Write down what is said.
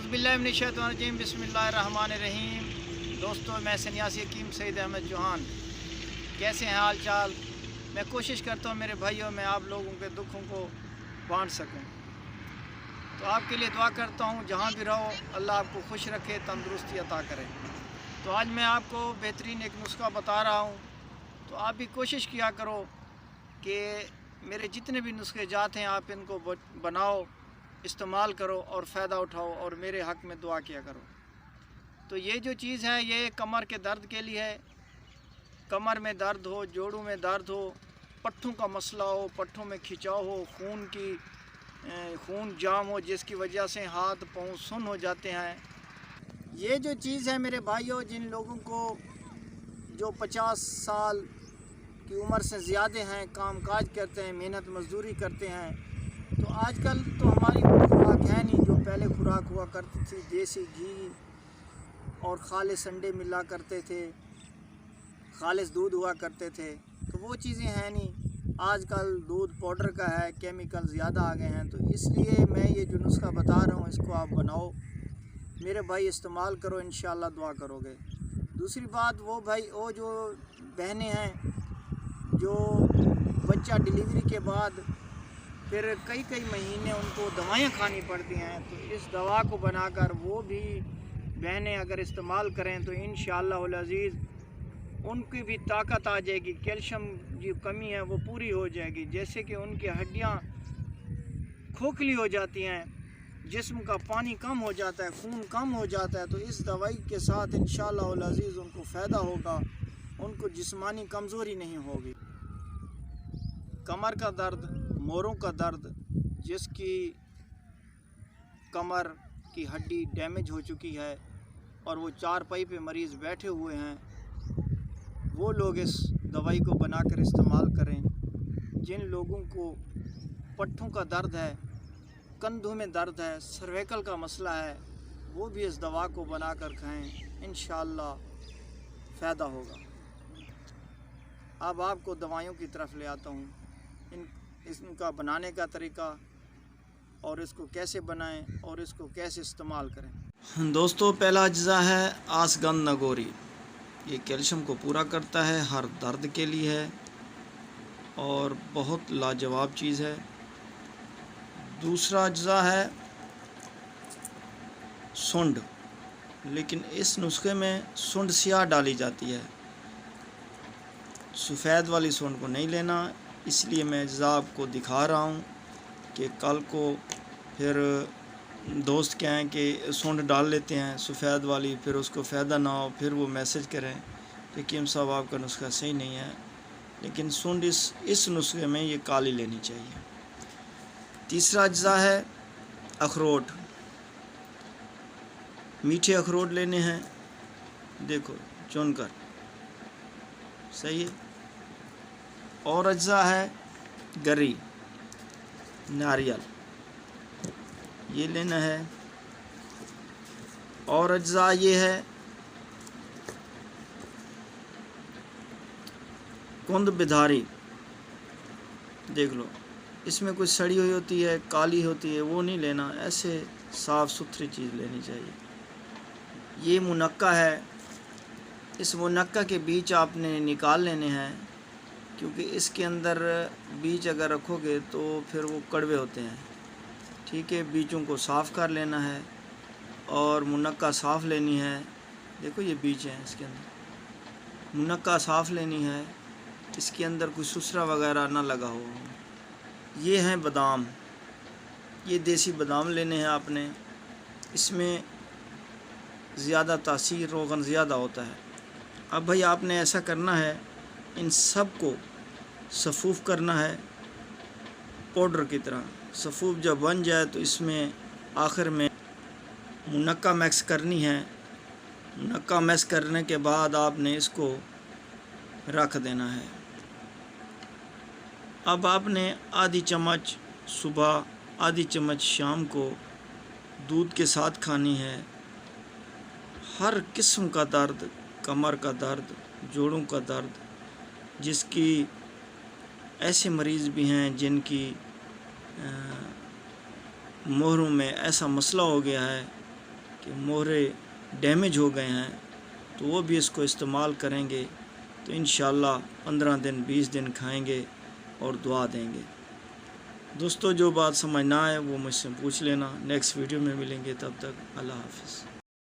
औज़ुबिल्लाहिमिनश्शैतानिर्रजीम बिस्मिल्लाहिर्रहमानिर्रहीम। दोस्तों, मैं सन्यासी हकीम सईद अहमद चौहान। कैसे हैं हाल चाल? मैं कोशिश करता हूँ मेरे भाइयों में आप लोगों के दुखों को बांट सकूँ। तो आपके लिए दुआ करता हूँ, जहाँ भी रहो अल्लाह आपको खुश रखे, तंदुरुस्ती अता करे। तो आज मैं आपको बेहतरीन एक नुस्खा बता रहा हूँ। तो आप भी कोशिश किया करो कि मेरे जितने भी नुस्खे जाते हैं आप इनको बनाओ, इस्तेमाल करो और फ़ायदा उठाओ और मेरे हक़ में दुआ किया करो। तो ये जो चीज़ है ये कमर के दर्द के लिए है। कमर में दर्द हो, जोड़ों में दर्द हो, पट्ठों का मसला हो, पट्ठों में खिंचाव हो, खून जाम हो जिसकी वजह से हाथ पाँव सुन्न हो जाते हैं। ये जो चीज़ है मेरे भाइयों, जिन लोगों को जो 50 साल की उम्र से ज़्यादा हैं, काम काज करते हैं, मेहनत मजदूरी करते हैं, तो आजकल तो हमारी वो खुराक है नहीं जो पहले खुराक हुआ करती थी। देसी घी और खालिस अंडे मिला करते थे, खालिस दूध हुआ करते थे, तो वो चीज़ें हैं नहीं। आजकल दूध पाउडर का है, केमिकल ज़्यादा आ गए हैं। तो इसलिए मैं ये जो नुस्खा बता रहा हूँ इसको आप बनाओ मेरे भाई, इस्तेमाल करो, इंशाल्लाह दुआ करोगे। दूसरी बात, वो जो बहनें हैं जो बच्चा डिलीवरी के बाद फिर कई महीने उनको दवाइयाँ खानी पड़ती हैं, तो इस दवा को बनाकर वो भी बहनें अगर इस्तेमाल करें तो इंशाअल्लाहुल अज़ीज़ उनकी भी ताकत आ जाएगी, कैल्शियम जो कमी है वो पूरी हो जाएगी। जैसे कि उनकी हड्डियाँ खोखली हो जाती हैं, जिस्म का पानी कम हो जाता है, खून कम हो जाता है, तो इस दवाई के साथ इंशाअल्लाहुल अज़ीज़ उनको फ़ायदा होगा, उनको जिस्मानी कमज़ोरी नहीं होगी। कमर का दर्द, मोरों का दर्द, जिसकी कमर की हड्डी डैमेज हो चुकी है और वो चारपाई पे मरीज़ बैठे हुए हैं, वो लोग इस दवाई को बनाकर इस्तेमाल करें। जिन लोगों को पट्ठों का दर्द है, कंधों में दर्द है, सर्वाइकल का मसला है, वो भी इस दवा को बनाकर खाएं, इंशाअल्लाह फ़ायदा होगा। अब आपको दवाइयों की तरफ ले आता हूँ, इनका बनाने का तरीका और इसको कैसे बनाएं और इसको कैसे इस्तेमाल करें। दोस्तों, पहला अज्जा है आसगंध नगोरी। ये कैल्शियम को पूरा करता है, हर दर्द के लिए है और बहुत लाजवाब चीज़ है। दूसरा अज्जा है सुंड, लेकिन इस नुस्खे में सुंड स्याह डाली जाती है, सफ़ेद वाली सुंड को नहीं लेना। इसलिए मैं अज्जा आपको दिखा रहा हूँ कि कल को फिर दोस्त कहें कि सुंड डाल लेते हैं सफ़ेद वाली, फिर उसको फ़ायदा ना हो, फिर वो मैसेज करें कि हकीम साहब आपका नुस्खा सही नहीं है। लेकिन सुंड इस नुस्खे में ये काली लेनी चाहिए। तीसरा अज्जा है अखरोट। मीठे अखरोट लेने हैं, देखो चुनकर, सही है। और अज्जा है गरी, नारियल, ये लेना है। और अज्जा ये है कुंद बिधारी, देख लो, इसमें कुछ सड़ी हुई होती है, काली होती है, वो नहीं लेना, ऐसे साफ़ सुथरी चीज़ लेनी चाहिए। ये मुनक्का है, इस मुनक्का के बीज आपने निकाल लेने हैं, क्योंकि इसके अंदर बीज अगर रखोगे तो फिर वो कड़वे होते हैं। ठीक है, बीजों को साफ़ कर लेना है और मुनक्का साफ़ लेनी है। देखो ये बीज हैं इसके अंदर, मुनक्का साफ़ लेनी है, इसके अंदर कोई सुसरा वगैरह ना लगा हो। ये हैं बादाम, ये देसी बादाम लेने हैं आपने, इसमें ज़्यादा तासीर रोगन ज़्यादा होता है। अब भाई आपने ऐसा करना है, इन सब को सफ़ूफ़ करना है पाउडर की तरह। सफ़ूफ़ जब बन जाए तो इसमें आखिर में मुनक्का मिक्स करनी है। मुनक्का मिक्स करने के बाद आपने इसको रख देना है। अब आपने आधी चम्मच सुबह, आधी चम्मच शाम को दूध के साथ खानी है। हर किस्म का दर्द, कमर का दर्द, जोड़ों का दर्द, जिसकी ऐसे मरीज़ भी हैं जिनकी मोहरों में ऐसा मसला हो गया है کہ مہرے ڈیمیج ہو گئے ہیں تو وہ بھی اس کو استعمال کریں گے تو انشاءاللہ 15 دن 20 دن کھائیں گے اور دعا دیں گے۔ دوستو جو بات سمجھ نہ آئے وہ مجھ سے پوچھ لینا، نیکسٹ ویڈیو میں ملیں گے، تب تک اللہ حافظ۔